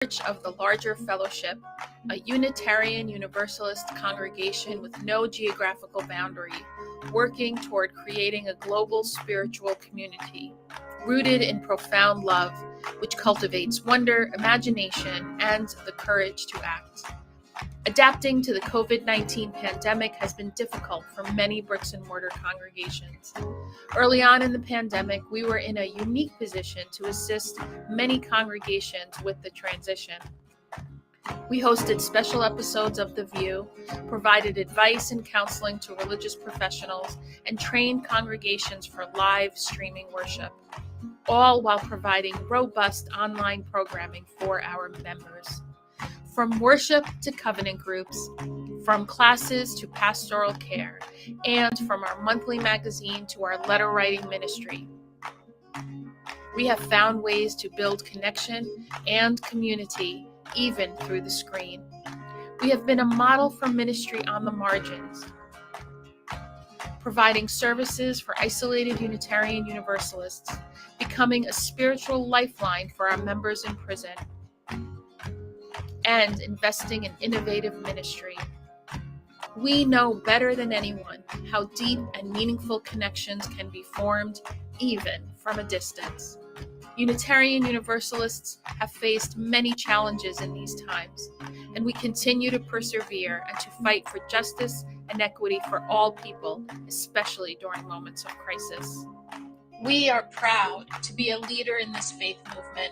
Church of the Larger Fellowship, a Unitarian Universalist congregation with no geographical boundary, working toward creating a global spiritual community, rooted in profound love, which cultivates wonder, imagination, and the courage to act. Adapting to the COVID-19 pandemic has been difficult for many bricks and mortar congregations. Early on in the pandemic, we were in a unique position to assist many congregations with the transition. We hosted special episodes of The View, provided advice and counseling to religious professionals, and trained congregations for live streaming worship, all while providing robust online programming for our members. From worship to covenant groups, from classes to pastoral care, and from our monthly magazine to our letter writing ministry, we have found ways to build connection and community even through the screen. We have been a model for ministry on the margins, providing services for isolated Unitarian Universalists, becoming a spiritual lifeline for our members in prison, and investing in innovative ministry. We know better than anyone how deep and meaningful connections can be formed even from a distance. Unitarian Universalists have faced many challenges in these times, and we continue to persevere and to fight for justice and equity for all people, especially during moments of crisis. We are proud to be a leader in this faith movement,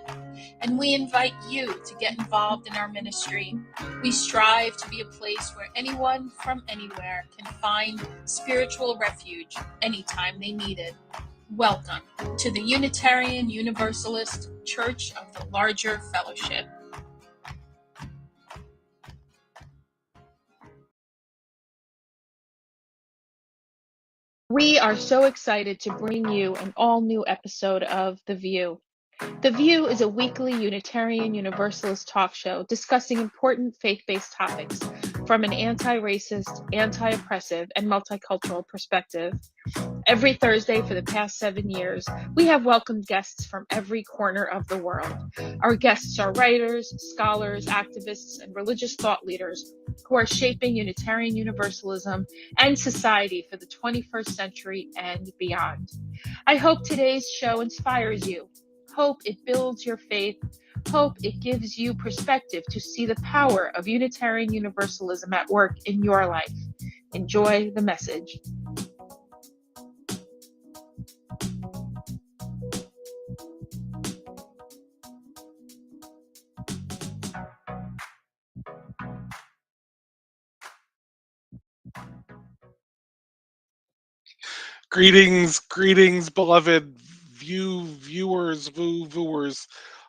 and we invite you to get involved in our ministry. We strive to be a place where anyone from anywhere can find spiritual refuge anytime they need it. Welcome to the Unitarian Universalist Church of the Larger Fellowship. We are so excited to bring you an all-new episode of The View. The View is a weekly Unitarian Universalist talk show discussing important faith-based topics from an anti-racist, anti-oppressive, and multicultural perspective. Every Thursday for the past 7 years, we have welcomed guests from every corner of the world. Our guests are writers, scholars, activists, and religious thought leaders who are shaping Unitarian Universalism and society for the 21st century and beyond. I hope today's show inspires you. Hope it builds your faith. Hope it gives you perspective to see the power of Unitarian Universalism at work in your life. Enjoy the message. Greetings, beloved viewers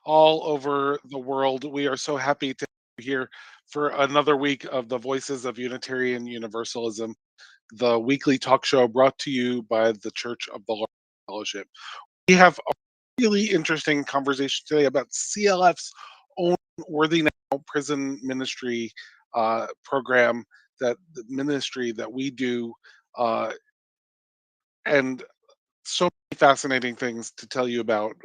all over the world. We are so happy to be here for another week of the Voices of Unitarian Universalism, the weekly talk show brought to you by the Church of the Larger Fellowship. We have a really interesting conversation today about CLF's own Worthy Now prison ministry program, that the ministry that we do. And so many fascinating things to tell you about.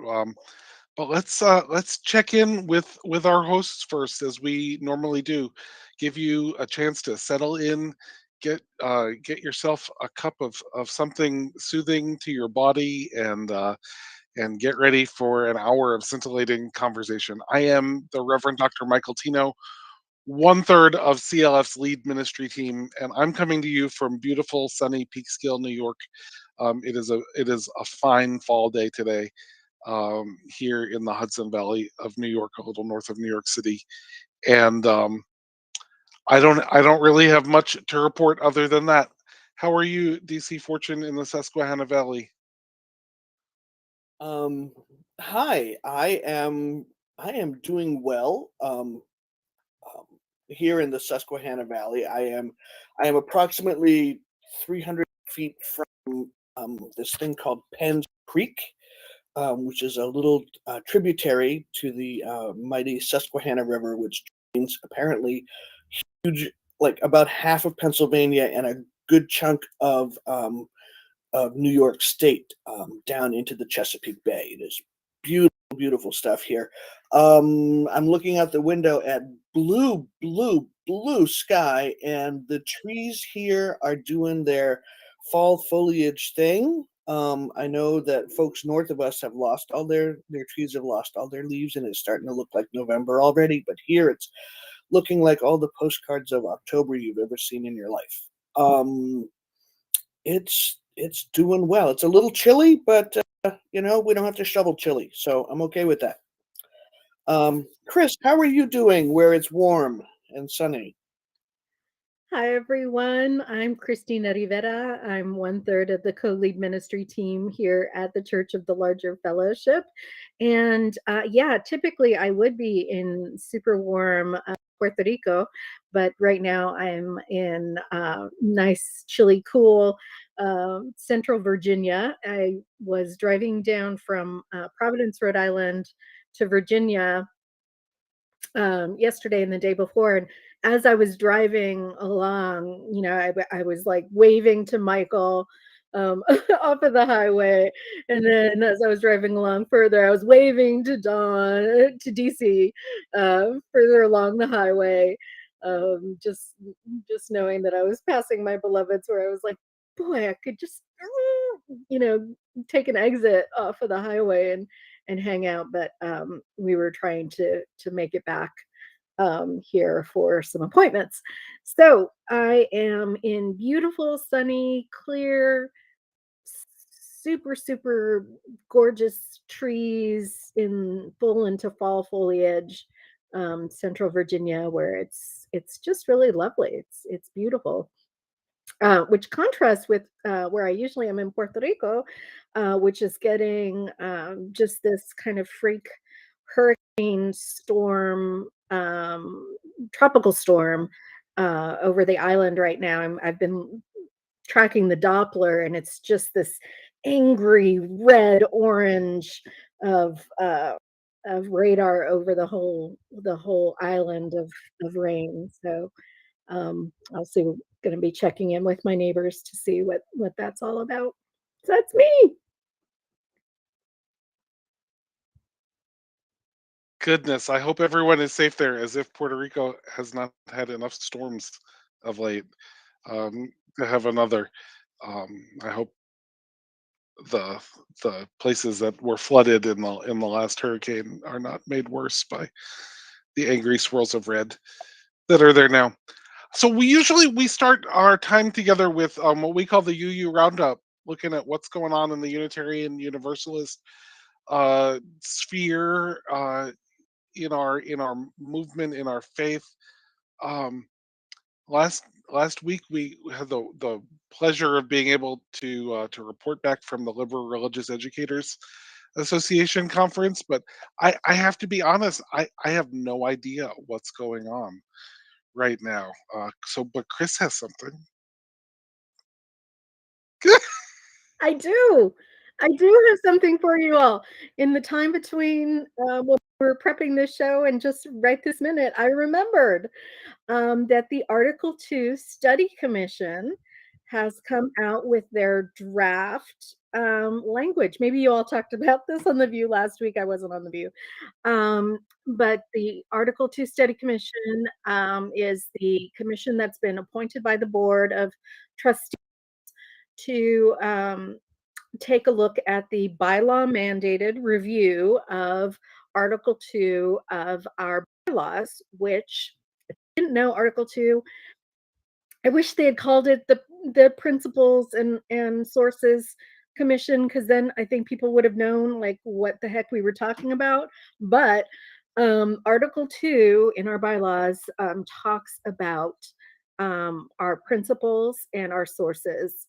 But let's check in with our hosts first, as we normally do. Give you a chance to settle in, get yourself a cup of something soothing to your body, and get ready for an hour of scintillating conversation. I am the Reverend Dr. Michael Tino, 1/3 of CLF's lead ministry team, and I'm coming to you from beautiful, sunny Peekskill, New York. It is a fine fall day today here in the Hudson Valley of New York, a little north of New York City, and I don't really have much to report other than that. How are you, DC Fortune, in the Susquehanna Valley? Hi, I am doing well. Here in the Susquehanna Valley, I am approximately 300 feet from this thing called Penn's Creek, which is a little tributary to the mighty Susquehanna River, which drains apparently huge, like about half of Pennsylvania and a good chunk of New York State down into the Chesapeake Bay. It is beautiful beautiful stuff here. I'm looking out the window at blue, blue, blue sky, and the trees here are doing their fall foliage thing. I know that folks north of us have lost all their trees have lost all their leaves, and it's starting to look like November already. But here it's looking like all the postcards of October you've ever seen in your life. It's doing well. It's a little chilly, but we don't have to shovel chili, so I'm okay with that. Chris, how are you doing where it's warm and sunny? Hi, everyone. I'm Christina Rivera. I'm one-third of the co-lead ministry team here at the Church of the Larger Fellowship. And yeah, typically I would be in super warm Puerto Rico, but right now I'm in nice, chilly, cool Central Virginia. I was driving down from Providence, Rhode Island to Virginia yesterday and the day before. And as I was driving along, I was like waving to Michael off of the highway. And then as I was driving along further, I was waving to Dawn, to DC, further along the highway. Just knowing that I was passing my beloveds, where I was like, boy, I could just, you know, take an exit off of the highway and hang out. But we were trying to make it back here for some appointments. So I am in beautiful, sunny, clear, super, super gorgeous trees in full into fall foliage, Central Virginia, where it's just really lovely. It's beautiful. Which contrasts with where I usually am in Puerto Rico, which is getting just this kind of freak hurricane storm, tropical storm over the island right now. I've been tracking the Doppler, and it's just this angry red orange of radar over the whole island of rain. So also going to be checking in with my neighbors to see what that's all about. So that's me. Goodness, I hope everyone is safe there, as if Puerto Rico has not had enough storms of late to have another. I hope the the places that were flooded in the last hurricane are not made worse by the angry swirls of red that are there now. So we start our time together with what we call the UU Roundup, looking at what's going on in the Unitarian Universalist sphere, in our movement, in our faith. Um, last week we had the pleasure of being able to report back from the Liberal Religious Educators Association conference, but I have to be honest, I have no idea what's going on right now. But Chris has something. I do. I do have something for you all. In the time between when we were prepping this show and just right this minute, I remembered that the Article 2 Study Commission has come out with their draft language. Maybe you all talked about this on The View last week. I wasn't on The View. But the Article 2 Study Commission is the commission that's been appointed by the Board of Trustees to take a look at the bylaw mandated review of Article 2 of our bylaws, which I didn't know Article 2. I wish they had called it the Principles and Sources Commission, because then I think people would have known like what the heck we were talking about. But Article 2 in our bylaws talks about our principles and our sources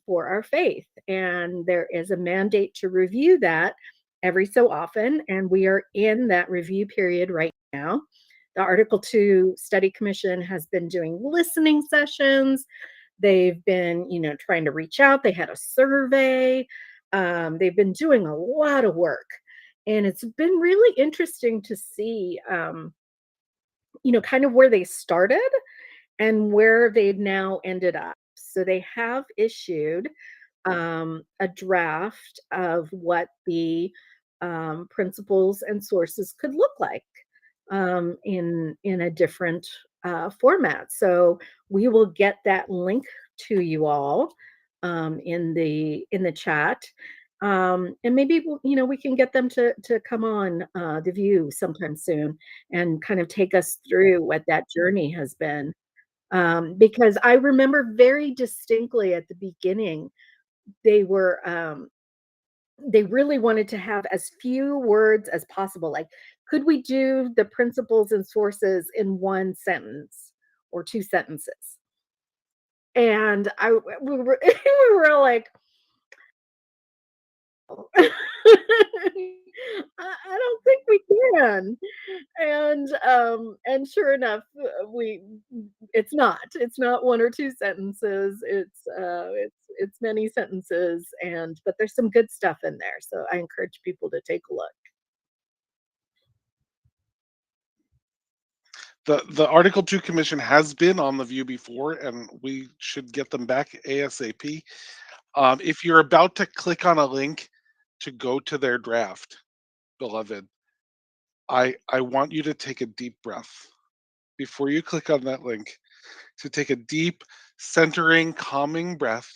for our faith. And there is a mandate to review that every so often. And we are in that review period right now. The Article 2 Study Commission has been doing listening sessions. They've been, trying to reach out. They had a survey. They've been doing a lot of work. And it's been really interesting to see, kind of where they started and where they've now ended up. So they have issued a draft of what the principles and sources could look like in a different format. So we will get that link to you all in the chat. And maybe we can get them to come on the View sometime soon and kind of take us through what that journey has been. Because I remember very distinctly at the beginning, they really wanted to have as few words as possible. Like, could we do the principles and sources in one sentence or two sentences? And we were, we were like, I don't think we can. And sure enough, it's not one or two sentences. It's many sentences, but there's some good stuff in there. So I encourage people to take a look. The Article 2 Commission has been on the View before, and we should get them back ASAP. If you're about to click on a link to go to their draft, beloved, I want you to take a deep breath before you click on that link, to take a deep, centering, calming breath,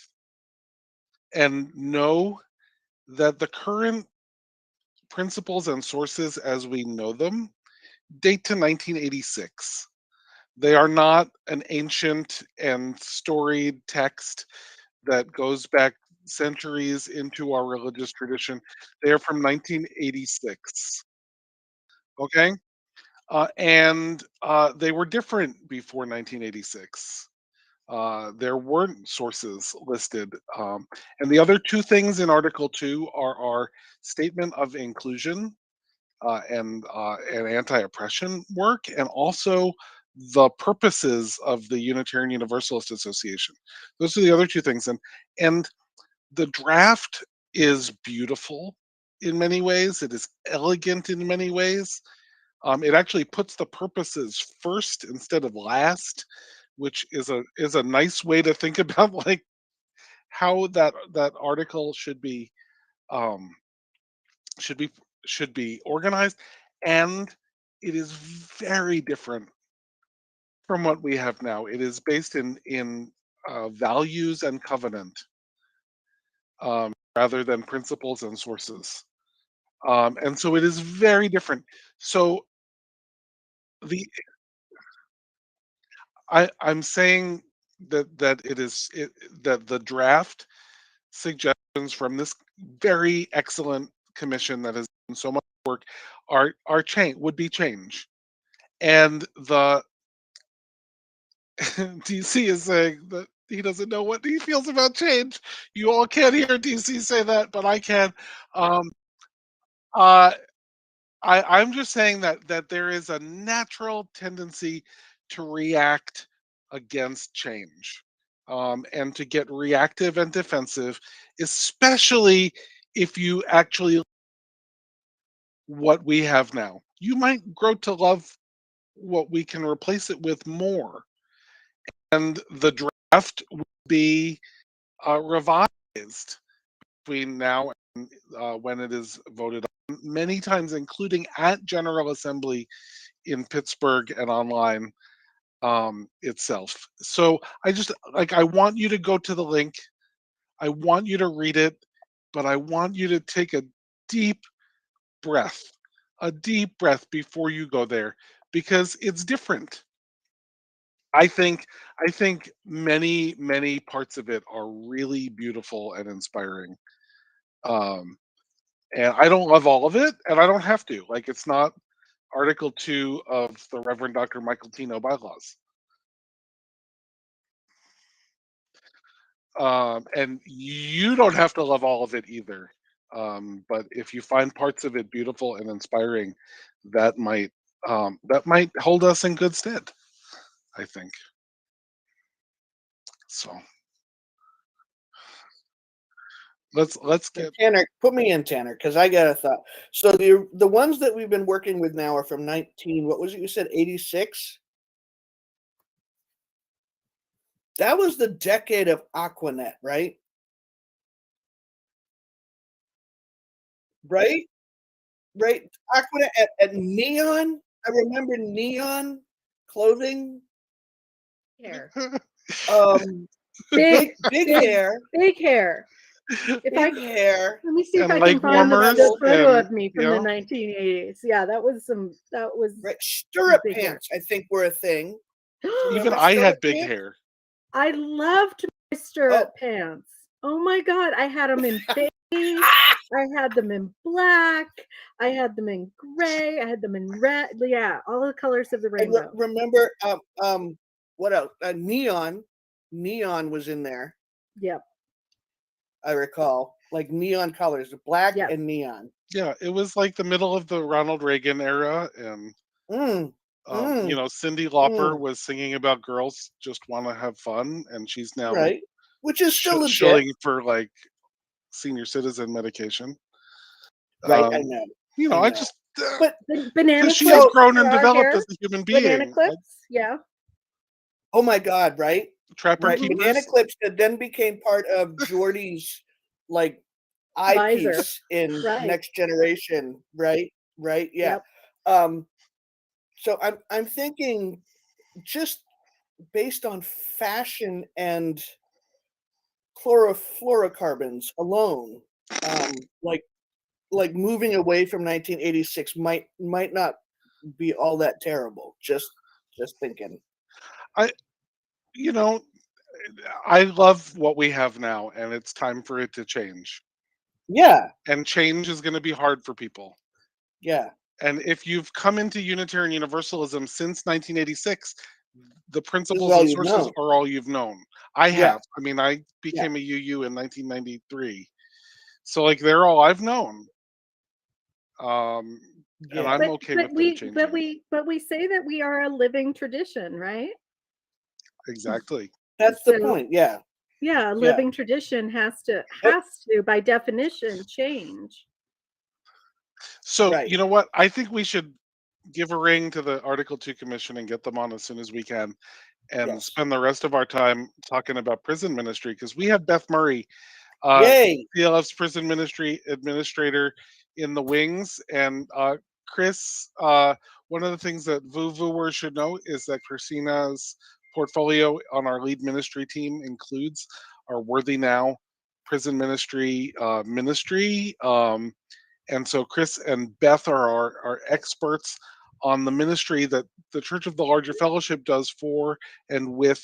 and know that the current principles and sources as we know them date to 1986. They are not an ancient and storied text that goes back centuries into our religious tradition. They are from 1986. Okay? And they were different before 1986. There weren't sources listed. And the other two things in Article 2 are our statement of inclusion and anti-oppression work, and also the purposes of the Unitarian Universalist Association. Those are the other two things, and the draft is beautiful in many ways. It is elegant in many ways. It actually puts the purposes first instead of last, which is a nice way to think about like how that article um, should be should be organized, and it is very different from what we have now. It is based in values and covenant, rather than principles and sources, and so it is very different. So the I'm saying that the draft suggestions from this very excellent commission that has done so much work are change would be change. And the DC is saying that he doesn't know what he feels about change. You all can't hear DC say that, but I can. Um, uh, I'm just saying that there is a natural tendency to react against change, and to get reactive and defensive, especially if you actually what we have now. You might grow to love what we can replace it with more, and the draft will be revised between now and when it is voted on many times, including at General Assembly in Pittsburgh and online itself. So I want you to go to the link. I want you to read it, but I want you to take deep breath, a deep breath before you go there, because it's different. I think I think many parts of it are really beautiful and inspiring. Um, and I don't love all of it, and I don't have to. Like, it's not Article 2 of the Reverend Dr. Michael Tino bylaws. And you don't have to love all of it either. But if you find parts of it beautiful and inspiring, that might hold us in good stead, I think. So let's So get Tanner, put me in, Tanner, because I got a thought. So the ones that we've been working with now are from 19. What was it you said? 86. That was the decade of Aquanet, right? Right? right? Aqua at Neon. I remember Neon clothing. Hair. Big hair. Big hair. Big hair. Let me see if And I leg can find warmers the photo and, of me you from the know, 1980s. Yeah, that was Right. Stirrup big hair. pants, I think, were a thing. even Remember I had stirrup big pants? hair. I loved my stirrup pants. Oh my God. I had them in beige. I had them in black. I had them in gray. I had them in red. Yeah, all the colors of the rainbow. Remember, what else? Neon. Neon was in there. Yep. I recall, like neon colors, black Yep. and neon. Yeah, it was like the middle of the Ronald Reagan era, and you know, Cyndi Lauper was singing about girls just want to have fun, and she's now Right, which is still legit. shilling for like senior citizen medication. Right, I know. You know, I just but banana because she's clips grown for and our developed hair. as a human Banana being. clips, yeah. Oh my God, right? Trapper Right. keepers. Banana clips that then became part of Jordy's like eyepiece in Next Generation, right? Right, yeah. Yep. So I'm thinking just based on fashion and chlorofluorocarbons alone, like moving away from 1986 might not be all that terrible. Just thinking. You know, I love what we have now, and it's time for it to change. Yeah. And change is going to be hard for people. Yeah. And if you've come into Unitarian Universalism since 1986, the principles all and you've sources known. are all you've known. I Yeah. have. I mean, I became a UU in 1993. So like they're all I've known. And I'm okay with them changing. But we say that we are a living tradition, right? Exactly. That's the point. Yeah. Yeah, a living tradition has to by definition change. So you know what? I think we should give a ring to the Article 2 Commission and get them on as soon as we can, and spend the rest of our time talking about prison ministry, because we have Beth Murray, CLF's prison ministry administrator, in the wings. And Chris, one of the things that VuVuers should know is that Christina's portfolio on our lead ministry team includes our Worthy Now prison ministry ministry. And so Chris and Beth are our experts on the ministry that the Church of the Larger Fellowship does for and with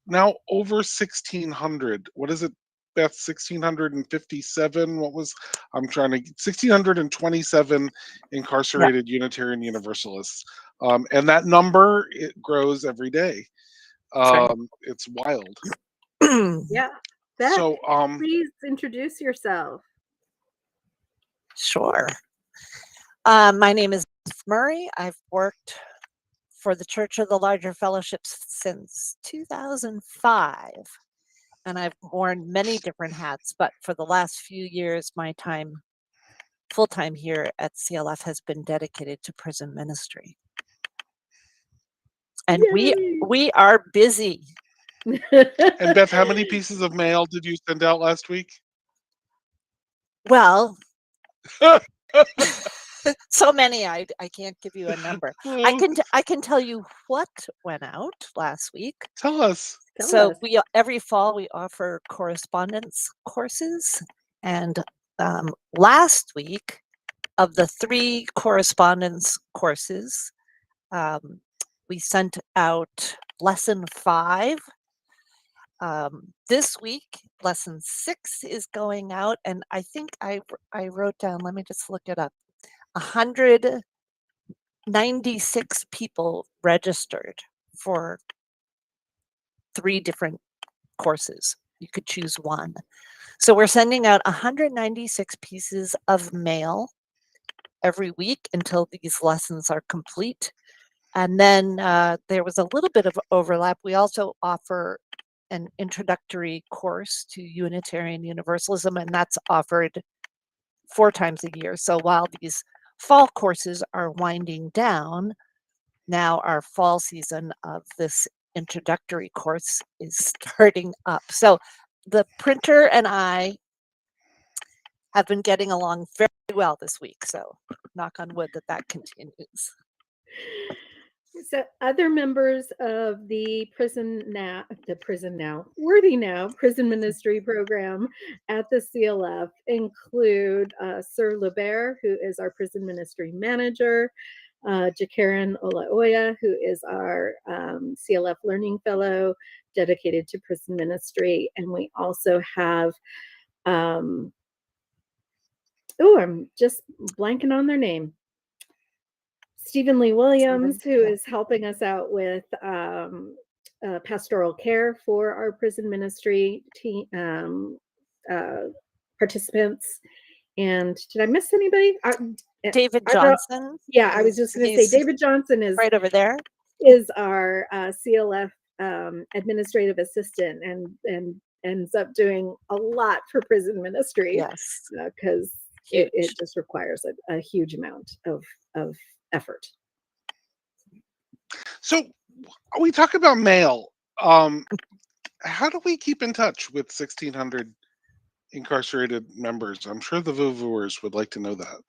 now over 1,600. What is it, Beth? 1,657? What was, I'm trying to, 1,627 incarcerated Unitarian Universalists. And that number, it grows every day. It's wild. Yeah. Beth, so please introduce yourself. Sure. My name is Beth Murray. I've worked for the Church of the Larger Fellowships since 2005, and I've worn many different hats, but for the last few years, my time full-time here at CLF has been dedicated to prison ministry. And we are busy. And Beth, how many pieces of mail did you send out last week? Well, so many I can't give you a number. I can tell you what went out last week. Tell us. We every fall we offer correspondence courses, and last week, of the 3 correspondence courses, we sent out lesson 5. This week, lesson 6 is going out, and I think I wrote down, let me just look it up, 196 people registered for 3 different courses. You could choose one. So we're sending out 196 pieces of mail every week until these lessons are complete. And then there was a little bit of overlap. We also offer an introductory course to Unitarian Universalism, and that's offered 4 times a year. So while these fall courses are winding down, now our fall season of this introductory course is starting up. So the printer and I have been getting along very well this week. So knock on wood that continues. So other members of the Worthy Now prison ministry program at the CLF include Sir Lebert, who is our prison ministry manager, Jakaran Olaoya, who is our CLF Learning Fellow dedicated to prison ministry. And we also have, I'm just blanking on their name. Stephen Lee Williams, who is helping us out with pastoral care for our prison ministry team participants. And did I miss anybody? David Johnson. Yeah, I was just going to say David Johnson is right over there. Is our CLF administrative assistant and ends up doing a lot for prison ministry. Yes, because it just requires a huge amount of effort. So we talk about mail. How do we keep in touch with 1,600 incarcerated members? I'm sure the VUVers would like to know that.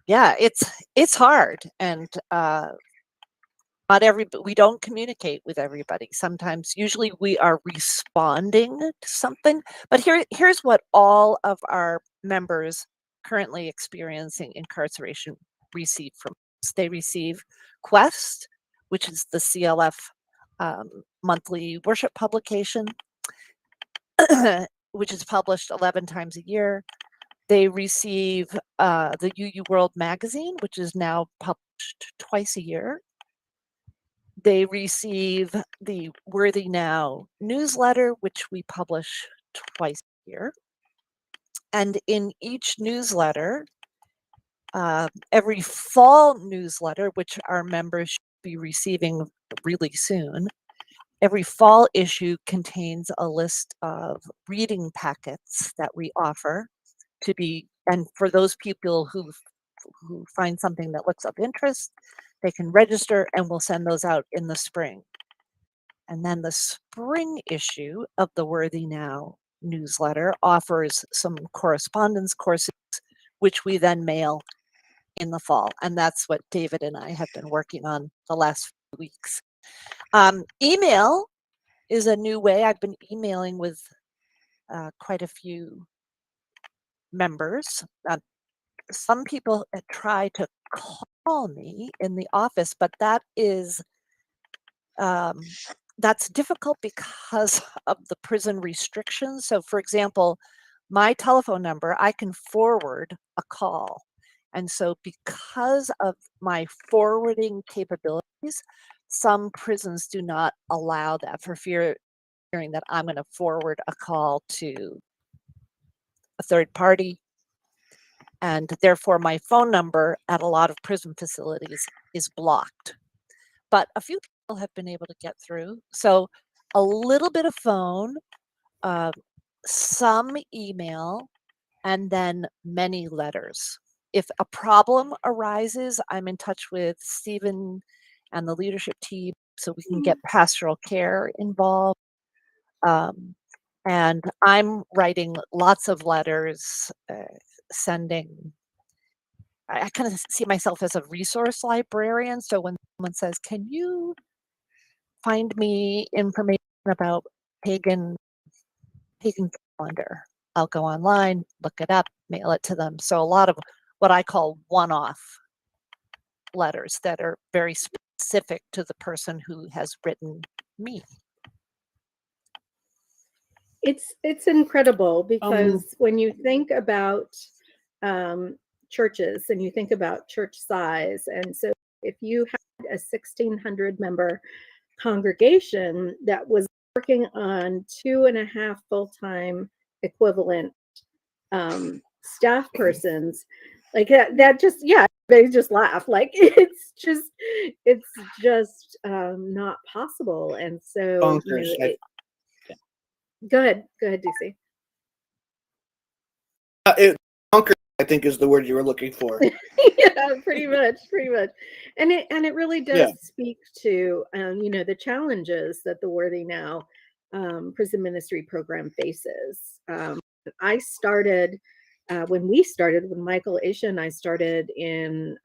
Yeah, it's hard, and we don't communicate with everybody. Sometimes, usually we are responding to something, but here's what all of our members currently experiencing incarceration receive from us. They receive Quest, which is the CLF monthly worship publication, which is published 11 times a year. They receive the UU World magazine, which is now published twice a year. They receive the Worthy Now newsletter, which we publish twice a year. And in each newsletter, every fall newsletter, which our members should be receiving really soon, every fall issue contains a list of reading packets that we offer to be, and for those people who find something that looks of interest, they can register and we'll send those out in the spring. And then the spring issue of the Worthy Now newsletter offers some correspondence courses, which we then mail in the fall. And that's what David and I have been working on the last few weeks. Email is a new way. I've been emailing with quite a few members. Some people try to call me in the office, but that is that's difficult because of the prison restrictions. So, for example, my telephone number, I can forward a call. And so because of my forwarding capabilities, some prisons do not allow that for fearing that I'm going to forward a call to a third party. And therefore, my phone number at a lot of prison facilities is blocked. But a few people have been able to get through. So a little bit of phone, some email, and then many letters. If a problem arises, I'm in touch with Stephen and the leadership team so we can get pastoral care involved. And I'm writing lots of letters, sending. I kind of see myself as a resource librarian. So when someone says, can you find me information about pagan calendar? I'll go online, look it up, mail it to them. So a lot of what I call one-off letters that are very specific to the person who has written me. It's incredible because when you think about churches and you think about church size, and so if you had a 1,600 member congregation that was working on 2.5 full-time equivalent staff persons, like that just, yeah, they just laugh, like it's just not possible. And so go ahead, DC. Bonkers, I think, is the word you were looking for. Yeah, pretty much. And it really does speak to the challenges that the Worthy Now prison ministry program faces. I started when we started, when Michael, Aisha, and I started in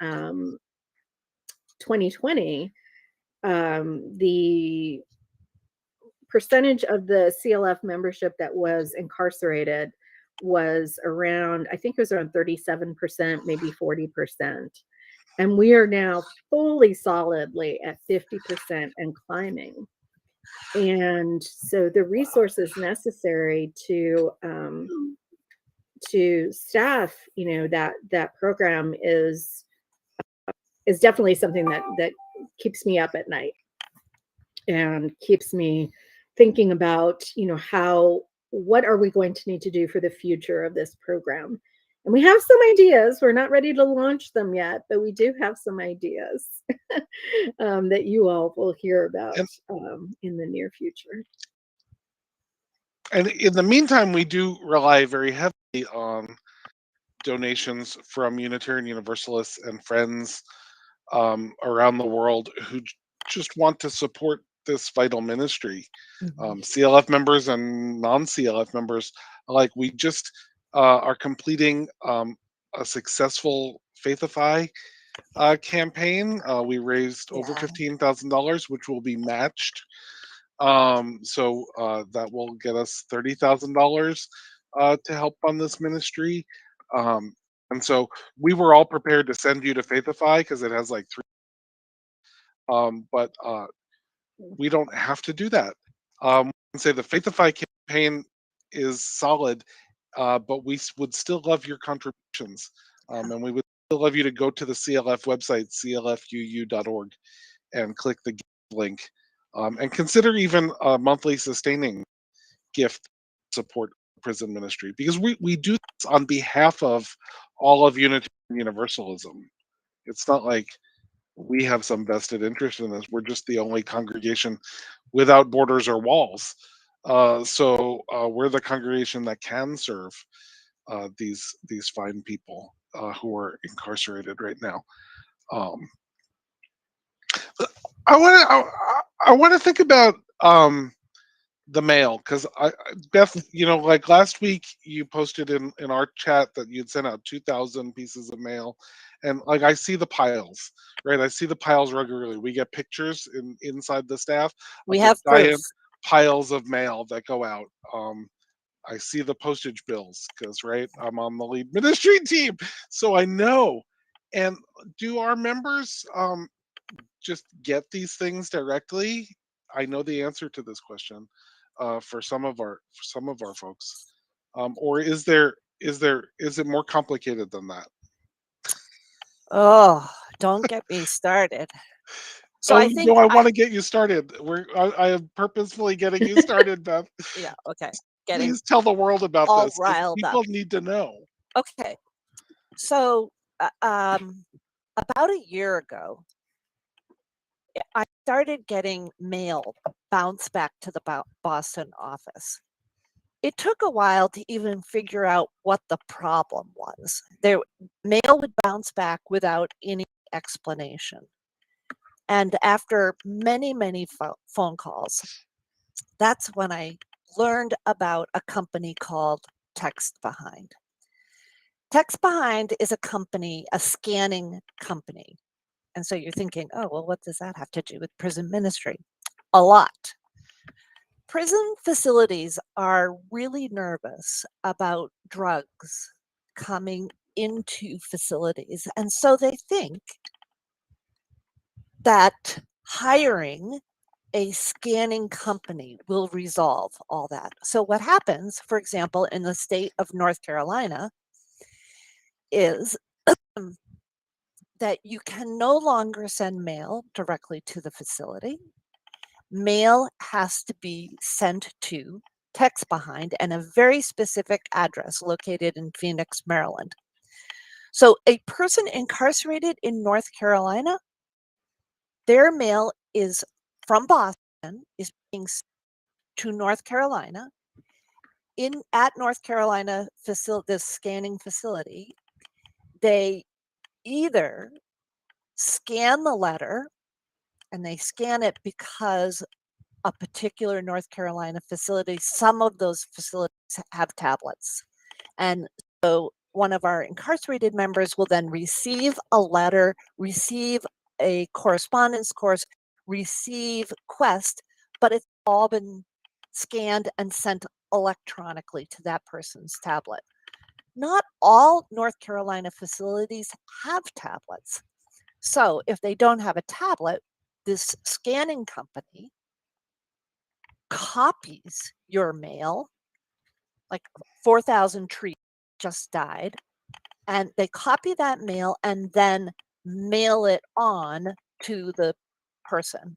2020, the percentage of the CLF membership that was incarcerated was around, I think it was around 37%, maybe 40%. And we are now fully solidly at 50% and climbing. And so the resources necessary to staff, that program is definitely something that keeps me up at night and keeps me thinking about, what are we going to need to do for the future of this program? And we have some ideas. We're not ready to launch them yet, but we do have some ideas that you all will hear about in the near future. And in the meantime, we do rely very heavily on donations from Unitarian Universalists and friends around the world who just want to support this vital ministry. CLF members and non-CLF members alike. We just are completing a successful Faithify campaign. We raised over $15,000, which will be matched. So that will get us $30,000 to help fund this ministry. And so we were all prepared to send you to Faithify because it has like 3. But we don't have to do that. We can say the Faithify campaign is solid, but we would still love your contributions. And we would still love you to go to the CLF website, clfuu.org, and click the link. And consider even a monthly sustaining gift support prison ministry, because we do this on behalf of all of Unitarian Universalism. It's not like we have some vested interest in this. We're just the only congregation without borders or walls. So we're the congregation that can serve these fine people who are incarcerated right now. I want to think about the mail, because Beth, like last week you posted in our chat that you'd sent out 2,000 pieces of mail, and like I see the piles, right? I see the piles regularly. We get pictures inside the staff. We have giant proof. piles of mail that go out. I see the postage bills because, right, I'm on the lead ministry team, so I know. And do our members just get these things directly? I know the answer to this question for some of our folks, or is it more complicated than that? Oh, don't get me started. So I think I want to get you started. I am purposefully getting you started, Beth. Yeah, okay. Please tell the world about all this. riled People up. need to know. Okay. So about a year ago, I started getting mail bounce back to the Boston office. It took a while to even figure out what the problem was. Mail would bounce back without any explanation. And after many, many phone calls, that's when I learned about a company called Text Behind. Text Behind is a company, a scanning company. And so you're thinking, oh, well, what does that have to do with prison ministry? A lot. Prison facilities are really nervous about drugs coming into facilities. And so they think that hiring a scanning company will resolve all that. So what happens, for example, in the state of North Carolina, is that you can no longer send mail directly to the facility. Mail has to be sent to Text Behind and a very specific address located in Phoenix, Maryland. So a person incarcerated in North Carolina, their mail is from Boston, is being sent to North Carolina. At North Carolina this scanning facility, they either scan the letter, and they scan it because a particular North Carolina facility, some of those facilities have tablets. And so one of our incarcerated members will then receive a letter, receive a correspondence course, receive Quest, but it's all been scanned and sent electronically to that person's tablet. Not all North Carolina facilities have tablets. So if they don't have a tablet, this scanning company copies your mail, like 4,000 trees just died, and they copy that mail and then mail it on to the person.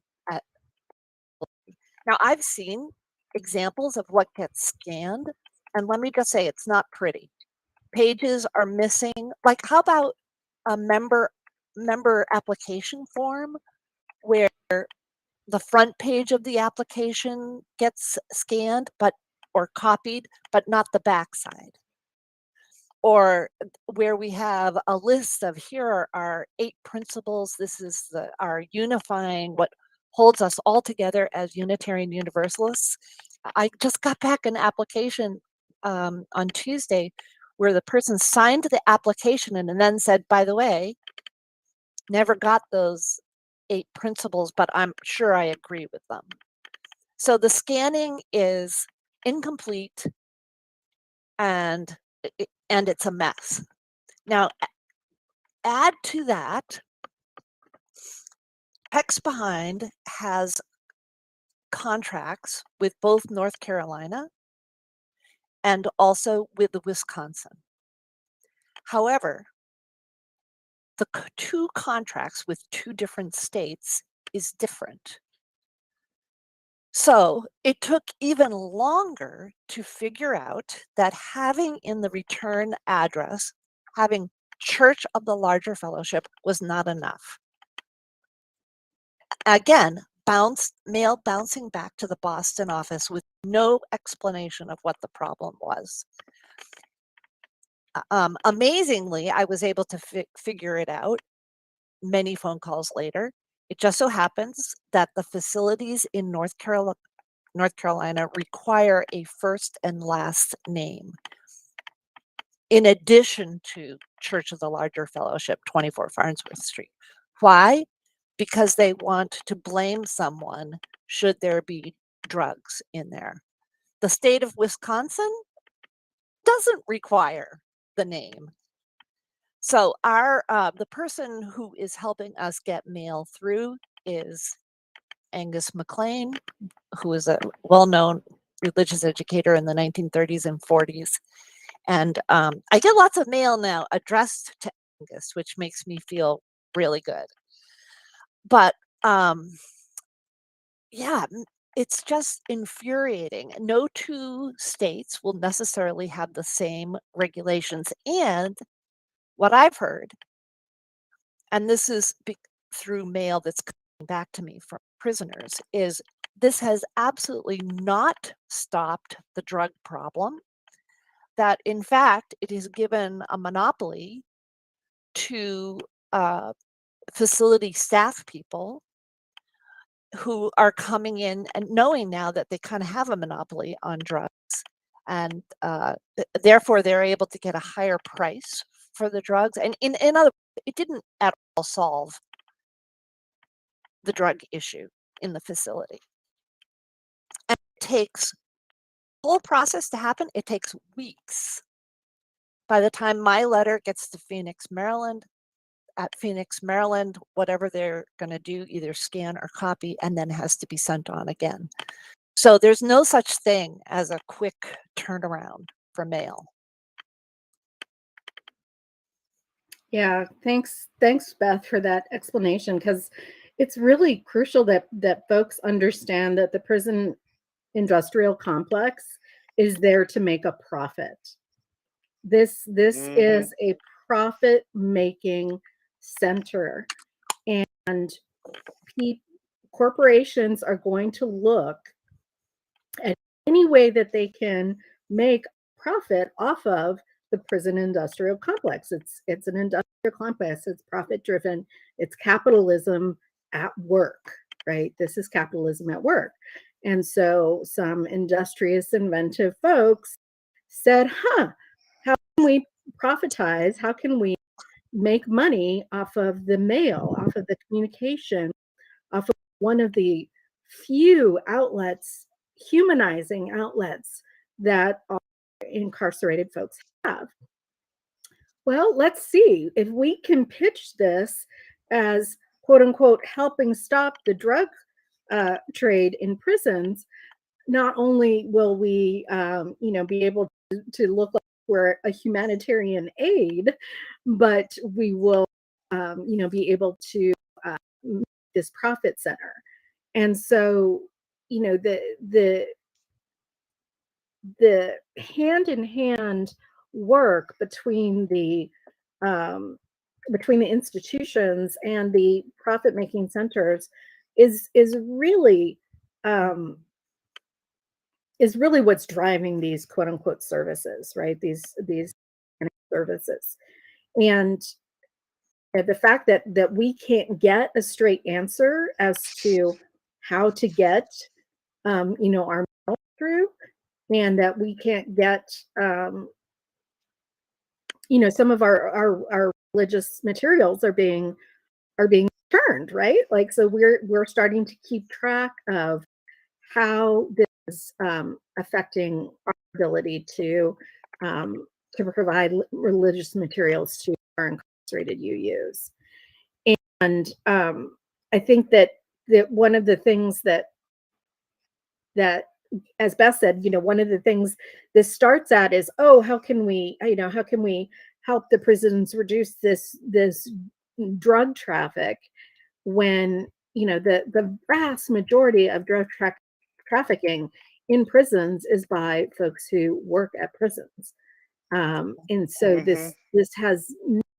Now, I've seen examples of what gets scanned, and let me just say it's not pretty. Pages are missing. Like, how about a member application form where the front page of the application gets scanned or copied, but not the back side? Or where we have a list of, here are our 8 principles. This is our unifying, what holds us all together as Unitarian Universalists. I just got back an application on Tuesday where the person signed the application and then said, by the way, never got those 8 principles, but I'm sure I agree with them. So the scanning is incomplete and it's a mess. Now, add to that, Hex Behind has contracts with both North Carolina and also with Wisconsin. However, the 2 contracts with 2 different states is different. So it took even longer to figure out that having in the return address, having Church of the Larger Fellowship was not enough. Again, mail bouncing back to the Boston office with no explanation of what the problem was. Amazingly, I was able to figure it out many phone calls later. It just so happens that the facilities in North Carolina require a first and last name, in addition to Church of the Larger Fellowship, 24 Farnsworth Street. Why? Because they want to blame someone should there be drugs in there. The state of Wisconsin doesn't require the name. So the person who is helping us get mail through is Angus McLean, who is a well-known religious educator in the 1930s and 40s. And I get lots of mail now addressed to Angus, which makes me feel really good. But yeah, it's just infuriating. No 2 states will necessarily have the same regulations. And what I've heard, and this is through mail that's coming back to me from prisoners, is this has absolutely not stopped the drug problem. That in fact, it has given a monopoly to facility staff people who are coming in and knowing now that they kind of have a monopoly on drugs, and therefore they're able to get a higher price for the drugs. And in other words, it didn't at all solve the drug issue in the facility. And it takes the whole process to happen. It takes weeks. By the time my letter gets to Phoenix, Maryland, at Phoenix, Maryland, whatever they're going to do, either scan or copy, and then has to be sent on again. So there's no such thing as a quick turnaround for mail. Yeah, thanks, Beth, for that explanation, because it's really crucial that folks understand that the prison industrial complex is there to make a profit. This is a profit-making center, and corporations are going to look at any way that they can make profit off of the prison industrial complex. It's an industrial complex. It's profit-driven. It's capitalism at work, right? This is capitalism at work. And so some industrious, inventive folks said, how can we profitize? How can we make money off of the mail, off of the communication, off of one of the few outlets, humanizing outlets that our incarcerated folks have? Well, let's see if we can pitch this as quote unquote helping stop the drug trade in prisons. Not only will we, be able to look like we're a humanitarian aid, but we will, be able to make this profit center. And so, the hand in hand work between the institutions and the profit making centers is really what's driving these quote unquote services, right? These services. And the fact that we can't get a straight answer as to how to get our mail through, and that we can't get some of our religious materials are being returned, right? Like, so we're starting to keep track of how this is affecting our ability to provide religious materials to our incarcerated UUs. And I think that one of the things that as Beth said, one of the things this starts at is, how can we help the prisons reduce this drug traffic, when the vast majority of drug trafficking in prisons is by folks who work at prisons. And so this has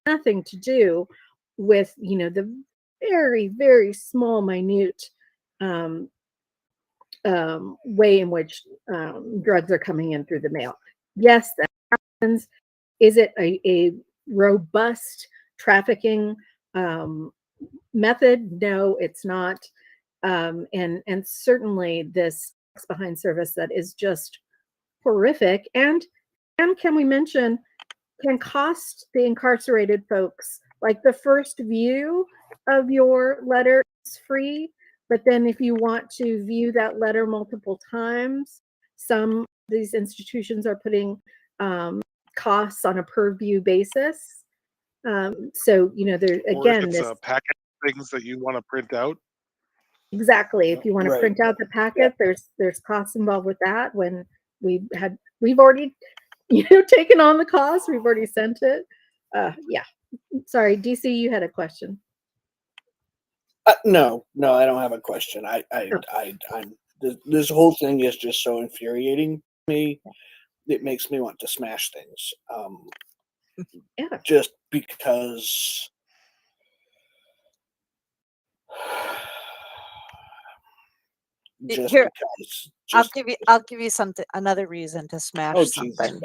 nothing to do with the very, very small, minute way in which drugs are coming in through the mail. Yes, that happens. Is it a robust trafficking method? No, it's not. And certainly this behind service that is just horrific, and can we mention, can cost the incarcerated folks, like the first view of your letter is free, but then if you want to view that letter multiple times, some of these institutions are putting costs on a per view basis. So there again, it's a packet of things that you want to print out. Exactly. If you want to print out the packet, there's costs involved with that. When we've already taken on the cost, we've already sent it. Yeah. Sorry, DC, you had a question. No, I don't have a question. I'm this whole thing is just so infuriating to me. It makes me want to smash things. Just because. Here, because, I'll give you another reason to smash something.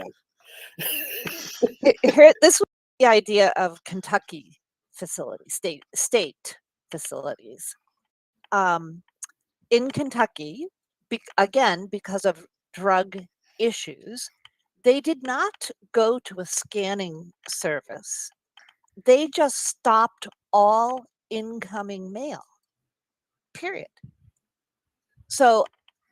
Here, this was the idea of Kentucky facilities, state facilities. In Kentucky, again, because of drug issues, they did not go to a scanning service. They just stopped all incoming mail, period. So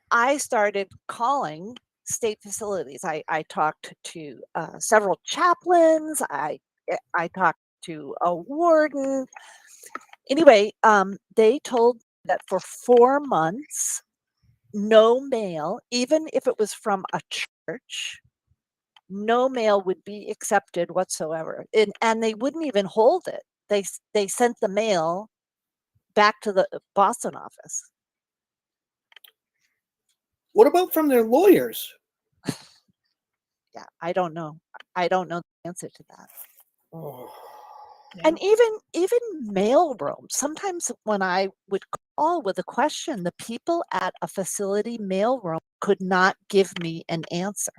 I started calling state facilities. I talked to several chaplains. I talked to a warden. Anyway, they told that for 4 months, no mail, even if it was from a church, no mail would be accepted whatsoever. And they wouldn't even hold it. They sent the mail back to the Boston office. What about from their lawyers? Yeah, I don't know. I don't know the answer to that. Oh. And even mailroom. Sometimes when I would call with a question, the people at a facility mailroom could not give me an answer.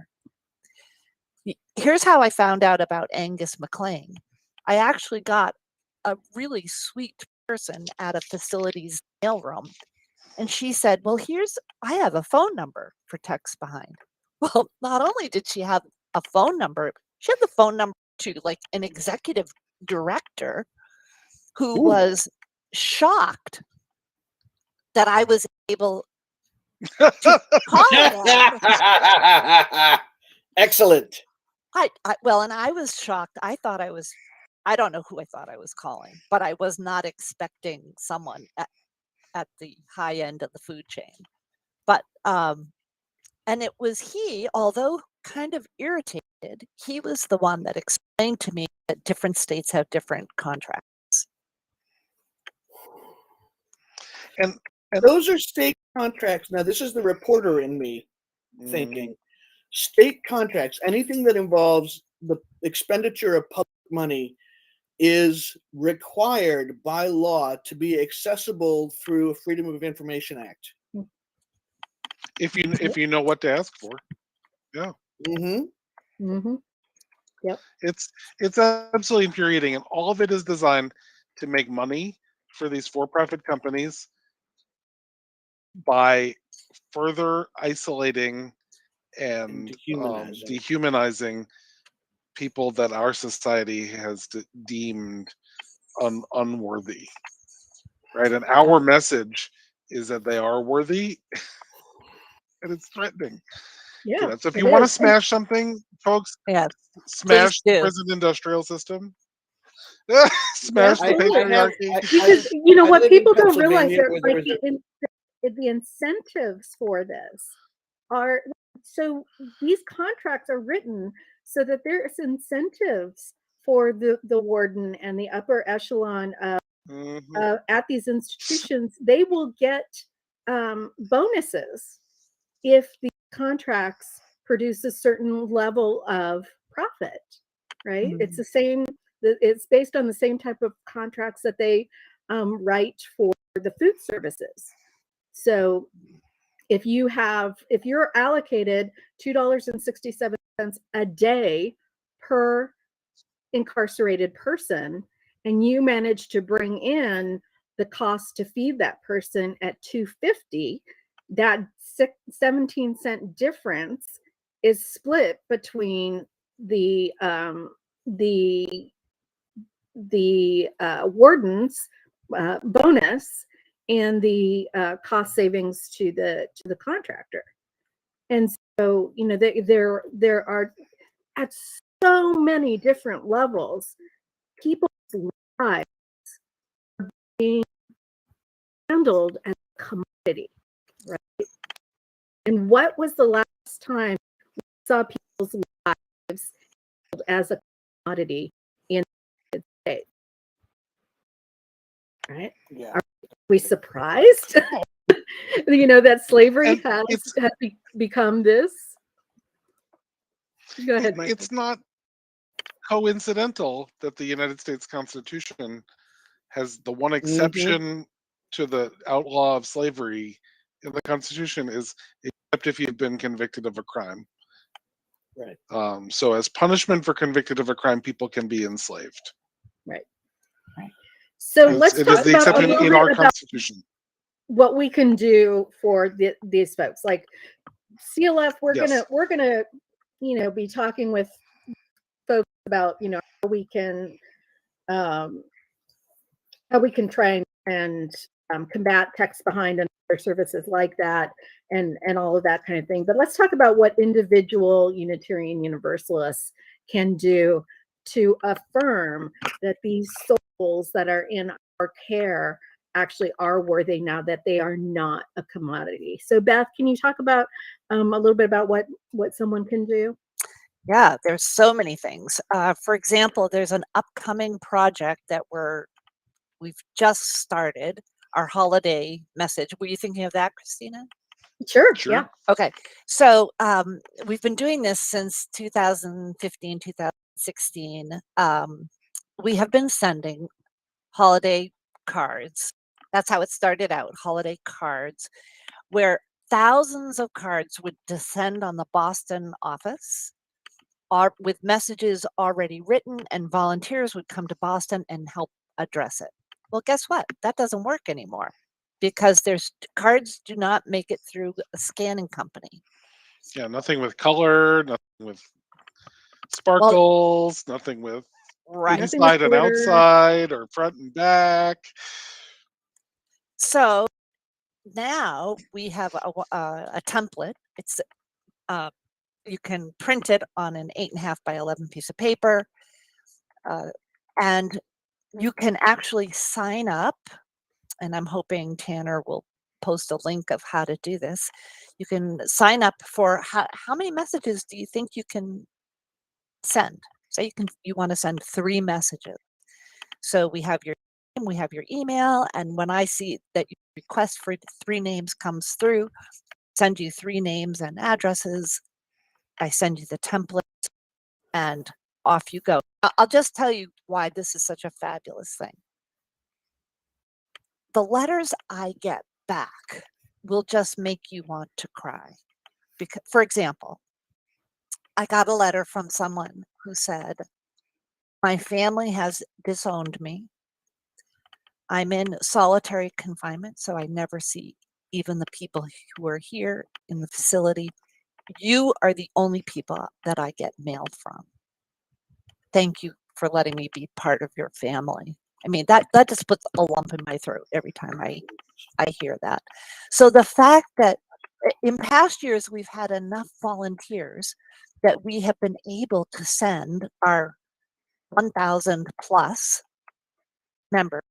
Here's how I found out about Angus McLean. I actually got a really sweet person at a facility's mailroom. And she said, well, I have a phone number for text behind. Well, not only did she have a phone number, she had the phone number to like an executive director who Ooh. was shocked that I was able to call that. Excellent. Well, and I was shocked. I don't know who I thought I was calling, but I was not expecting someone at the high end of the food chain. But, and it was he, although kind of irritated, he was the one that explained to me that different states have different contracts. And Those are state contracts. Now, this is the reporter in me thinking. State contracts, anything that involves the expenditure of public money, is required by law to be accessible through a Freedom of Information Act. if you know what to ask for, yeah. Mm-hmm. Mm-hmm. Yep. It's absolutely infuriating, and all of it is designed to make money for these for-profit companies by further isolating and dehumanizing people that our society has deemed unworthy. Right, and our message is that they are worthy, and it's threatening. Yeah. So if you want to smash something, folks, Yeah, smash the do. prison industrial system. Smash the patriarchy. Because you know what people don't realize are like the incentives for this are, so these contracts are written so that there's incentives for the warden and the upper echelon at these institutions. They will get bonuses if the contracts produce a certain level of profit, right? It's the same. It's based on the same type of contracts that they write for the food services. So if you're allocated $2.67 a day per incarcerated person, and you manage to bring in the cost to feed that person at $2.50, that 17-cent difference is split between the warden's bonus and the cost savings to the contractor. And so, you know, there are at so many different levels, people's lives are being handled as a commodity, right? And what was the last time we saw people's lives handled as a commodity in the United States? Right? Yeah. Are we surprised? You know, that slavery has become this. Go ahead, Mike. It's not coincidental that the United States Constitution has the one exception to the outlaw of slavery in the Constitution is except if you've been convicted of a crime. Right. So as punishment for convicted of a crime, people can be enslaved. Right. So it let's is talk the about exception in our Constitution. What we can do for these folks, like CLF. We're gonna you know, be talking with folks about, you know, how we can try and combat text behind and other services like that, and all of that kind of thing. But let's talk about what individual Unitarian Universalists can do to affirm that these souls that are in our care actually are worthy, now that they are not a commodity. So Beth, can you talk about a little bit about what someone can do? Yeah, there's so many things. For example, there's an upcoming project that we've just started, our holiday message. Were you thinking of that, Christina? Sure. Yeah. Okay. So we've been doing this since 2015, 2016. We have been sending holiday cards. That's how it started out, holiday cards, where thousands of cards would descend on the Boston office with messages already written, and volunteers would come to Boston and help address it. Well, guess what? That doesn't work anymore because cards do not make it through a scanning company. Yeah, nothing with color, nothing with sparkles, nothing with Right. Nothing with inside and glitter. outside or front and back. So now we have a template. It's you can print it on an 8.5 by 11 piece of paper, and you can actually sign up. And I'm hoping Tanner will post a link of how to do this. You can sign up for how many messages do you think you can send? Say you want to send 3 messages. So we have your name, we have your email, and when I see that your request for 3 names comes through, send you 3 names and addresses. I send you the template, and off you go. I'll just tell you why this is such a fabulous thing. The letters I get back will just make you want to cry. Because, for example, I got a letter from someone who said, "My family has disowned me. I'm in solitary confinement, so I never see even the people who are here in the facility. You are the only people that I get mail from. Thank you for letting me be part of your family." I mean, that just puts a lump in my throat every time I hear that. So the fact that in past years we've had enough volunteers that we have been able to send our 1,000 plus members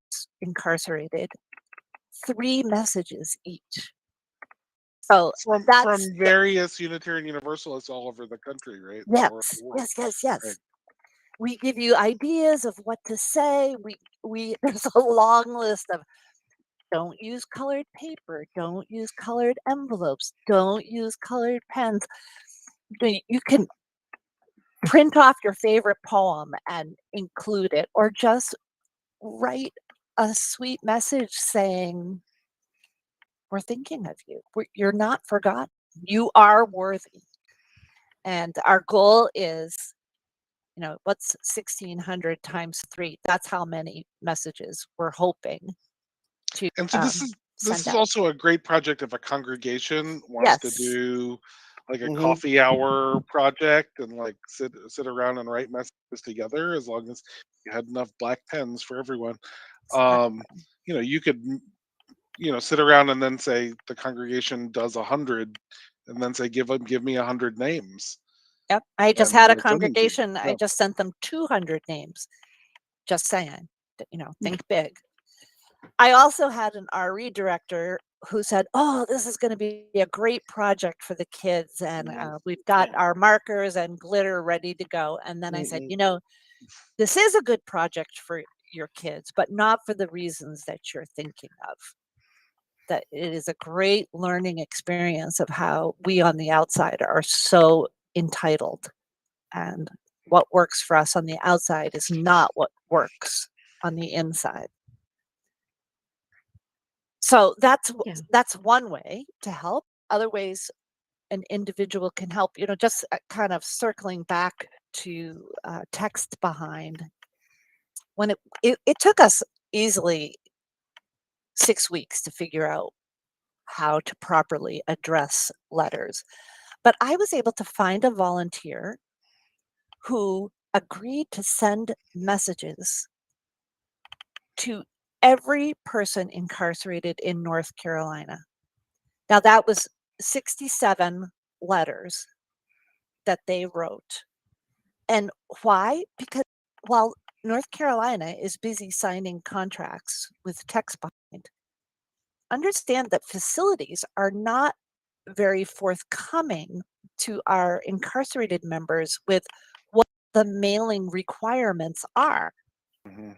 incarcerated 3 messages each. So From that's various Unitarian Universalists all over the country, right? All over yes, the world. yes. Right. We give you ideas of what to say. We there's a long list of don't use colored paper, don't use colored envelopes, don't use colored pens. You can print off your favorite poem and include it, or just write a sweet message saying, "We're thinking of you. You're not forgotten. You are worthy." And our goal is, what's 1,600 times 3? That's how many messages we're hoping to And so this send is out. also a great project if a congregation wants to Yes. do like a Mhm. coffee hour project and like sit around and write messages together, as long as you had enough black pens for everyone. You could sit around and then say the congregation does 100, and then say give me 100 names, Yep. I just and had a we'll send them to you. congregation. I Yeah. just sent them 200 names. Just saying, think big. I also had an RE director who said, "Oh, this is going to be a great project for the kids. And we've got our markers and glitter ready to go." And then I said, "This is a good project for your kids, but not for the reasons that you're thinking of. That it is a great learning experience of how we on the outside are so entitled. And what works for us on the outside is not what works on the inside." So that's one way to help. Other ways an individual can help, just kind of circling back to text behind. When it took us easily 6 weeks to figure out how to properly address letters. But I was able to find a volunteer who agreed to send messages to every person incarcerated in North Carolina. Now, that was 67 letters that they wrote. And why? Because while North Carolina is busy signing contracts with text behind, understand that facilities are not very forthcoming to our incarcerated members with what the mailing requirements are. Mhm.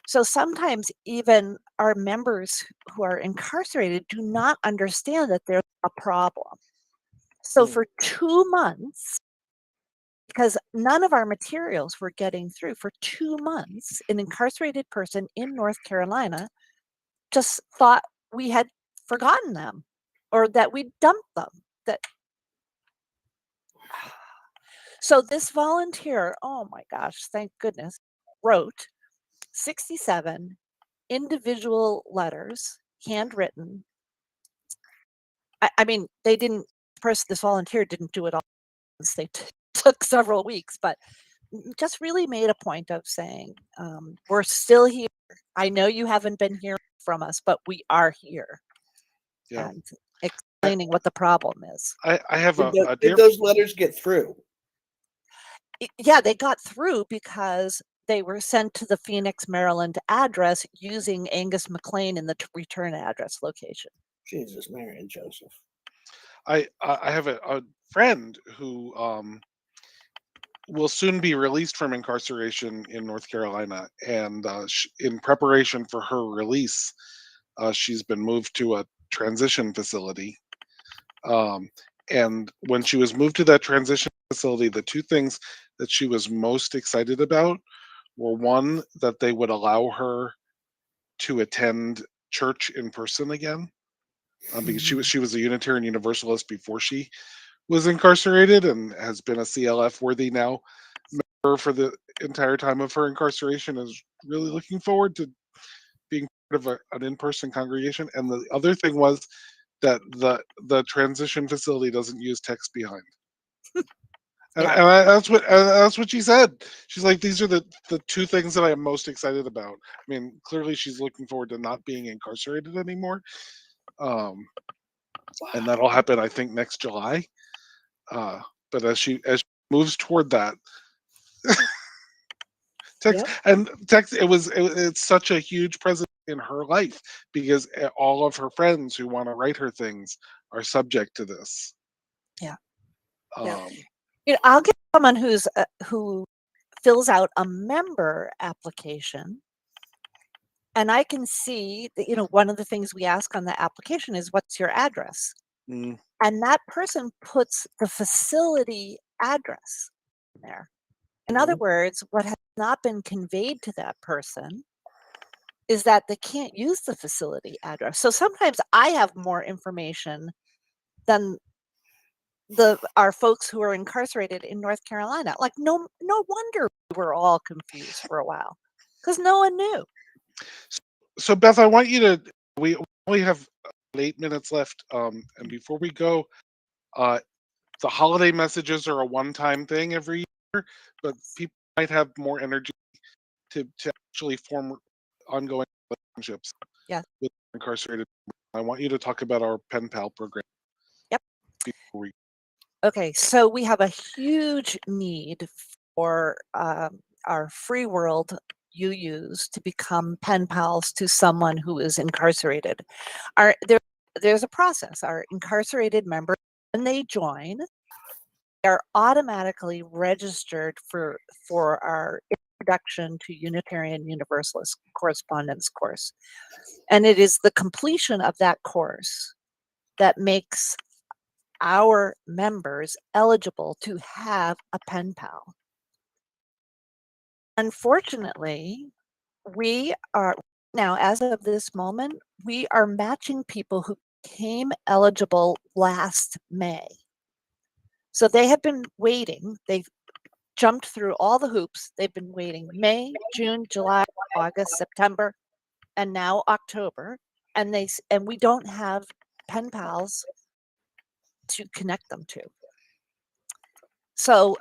So sometimes even our members who are incarcerated do not understand that there's a problem. So for 2 months, because none of our materials were getting through, for 2 months, an incarcerated person in North Carolina just thought we had forgotten them or that we dumped them. So this volunteer, oh my gosh, thank goodness, wrote 67 individual letters, handwritten. I mean, this volunteer didn't do it all. They took several weeks, but just really made a point of saying, we're still here. I know you haven't been hearing from us, but we are here. Yeah. And explaining what the problem is. I have a Did dear. those letters get through? Yeah, they got through because they were sent to the Phoenix, Maryland address using Angus McLean in the return address location. Jesus, Mary and Joseph. I have a friend who will soon be released from incarceration in North Carolina, and in preparation for her release, she's been moved to a transition facility. And when she was moved to that transition facility, the two things that she was most excited about were, one, that they would allow her to attend church in person again, because she was a Unitarian Universalist before she was incarcerated, and has been a CLF worthy now member for the entire time of her incarceration. Is really looking forward to being part of an in-person congregation. And the other thing was that the transition facility doesn't use text behind. Yeah. That's what she said. She's like, these are the two things that I am most excited about. I mean, clearly she's looking forward to not being incarcerated anymore. And that'll happen, I think, next July. But as she moves toward that, it's such a huge presence in her life, because all of her friends who want to write her things are subject to this. Yeah. Um, I'll get someone who fills out a member application, and I can see that, one of the things we ask on the application is, what's your address? mm, And that person puts the facility address there. In other words, what has not been conveyed to that person is that they can't use the facility address. So sometimes I have more information than our folks who are incarcerated in North Carolina. Like, no wonder we were all confused for a while, because no one knew. so Beth, I want you to. We only have 8 minutes left, and before we go, the holiday messages are a one-time thing every year, but people might have more energy to actually form ongoing relationships. Yeah. With incarcerated. I want you to talk about our pen pal program. Yep. Before we Okay, so we have a huge need for our free world UUs to become pen pals to someone who is incarcerated. There's a process. Our incarcerated members, when they join, are automatically registered for our Introduction to Unitarian Universalist Correspondence course. And it is the completion of that course that makes our members eligible to have a pen pal. Unfortunately, we are now, as of this moment, we are matching people who became eligible last May. So they have been waiting. They've jumped through all the hoops. They've been waiting May, June, July, August, September, and now October. And we don't have pen pals to connect them to. So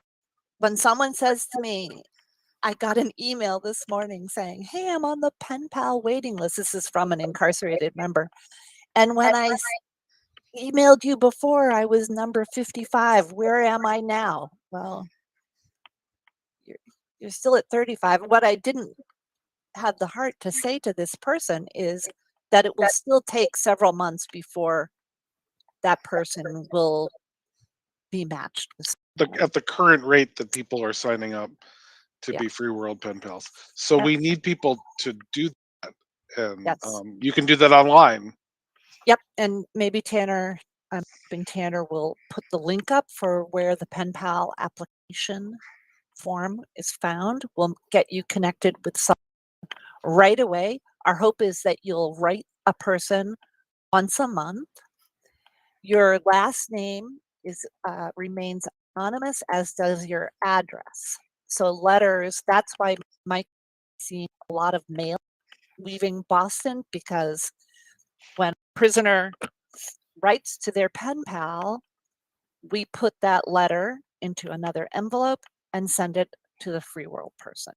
when someone says to me, I got an email this morning saying, hey, I'm on the pen pal waiting list. This is from an incarcerated member. And when I emailed you before, I was number 55. Where am I now? Well, you're still at 35. What I didn't have the heart to say to this person is that it will still take several months before that person will be matched with at the current rate that people are signing up to Yeah. be free world pen pals. So Yep. we need people to do that, and Yes. you can do that online. Yep, and maybe Tanner, I'm hoping Tanner will put the link up for where the pen pal application form is found. We'll get you connected with someone right away. Our hope is that you'll write a person once a month. Your last name remains anonymous, as does your address. So letters, that's why Mike seeing a lot of mail leaving Boston, because when a prisoner writes to their pen pal, we put that letter into another envelope and send it to the free world person.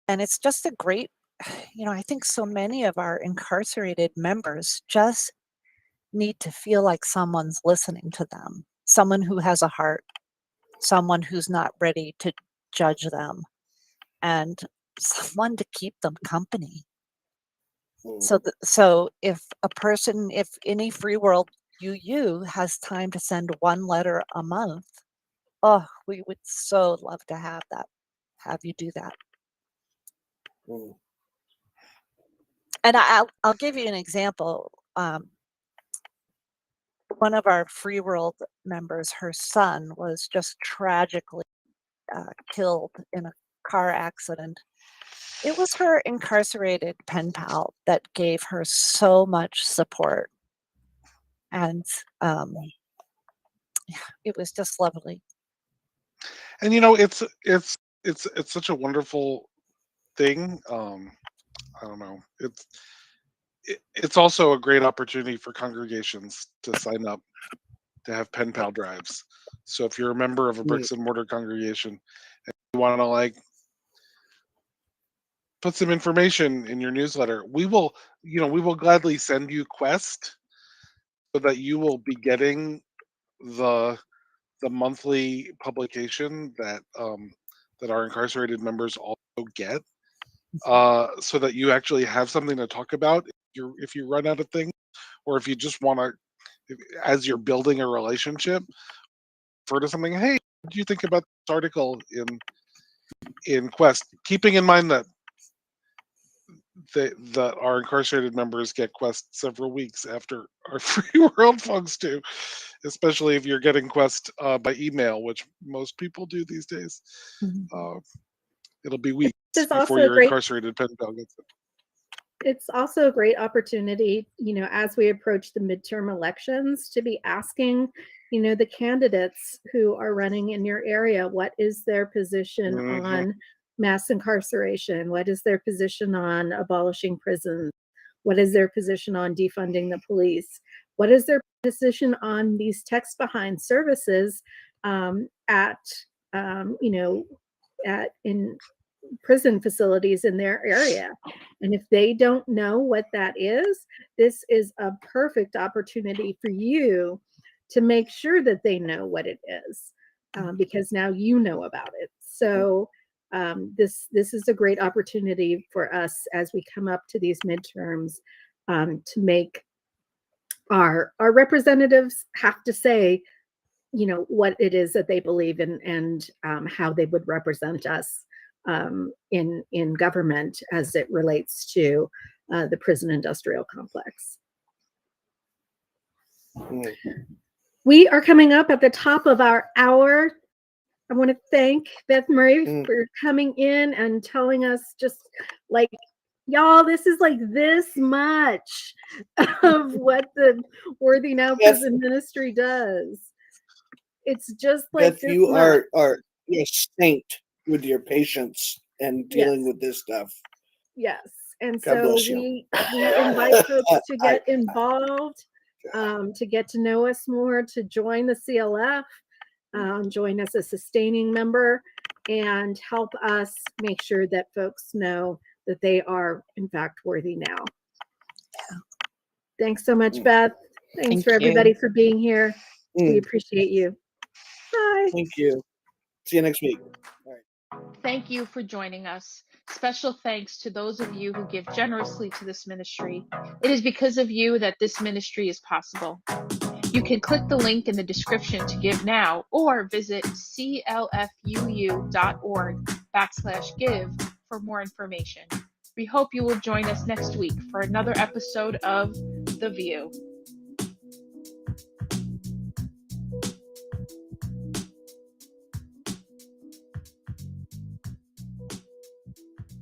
And it's just a great, I think so many of our incarcerated members just need to feel like someone's listening to them, someone who has a heart, someone who's not ready to judge them, and someone to keep them company. So if any free world UU has time to send one letter a month, we would so love to have you do that. And I'll give you an example. One of our free world members, her son was just tragically killed in a car accident. It was her incarcerated pen pal that gave her so much support. And it was just lovely. And it's such a wonderful thing. I don't know. It's also a great opportunity for congregations to sign up to have pen pal drives. So if you're a member of a bricks and mortar congregation and you want to put some information in your newsletter, we will gladly send you Quest so that you will be getting the monthly publication that our incarcerated members also get, so that you actually have something to talk about if you run out of things, or if you just want to, as you're building a relationship, refer to something. Hey, what do you think about this article in Quest? Keeping in mind that our incarcerated members get Quest several weeks after our free world folks do, especially if you're getting Quest by email, which most people do these days. It'll be weeks before your incarcerated pen pal gets it. It's also a great opportunity, as we approach the midterm elections, to be asking, the candidates who are running in your area, what is their position on mass incarceration? What is their position on abolishing prisons? What is their position on defunding the police? What is their position on these text behind services in prison facilities in their area? And if they don't know what that is, this is a perfect opportunity for you to make sure that they know what it is, because now you know about it. So this is a great opportunity for us as we come up to these midterms, to make our representatives have to say, what it is that they believe in, and how they would represent us in government as it relates to the prison industrial complex. We are coming up at the top of our hour. I want to thank Beth Murray for coming in and telling us, just y'all, this is this much of what the Worthy Now Prison Ministry does. It's just Beth, you are a saint with your patience and dealing with this stuff. Yes. And God so bless you. we invite folks to get involved, to get to know us more, to join the CLF, join as a sustaining member, and help us make sure that folks know that they are, in fact, worthy now. Thanks so much, Beth. Thanks for everybody for being here. We appreciate you. Bye. Thank you. See you next week. All right. Thank you for joining us. Special thanks to those of you who give generously to this ministry. It is because of you that this ministry is possible. You can click the link in the description to give now, or visit clfuu.org/give for more information. We hope you will join us next week for another episode of The View.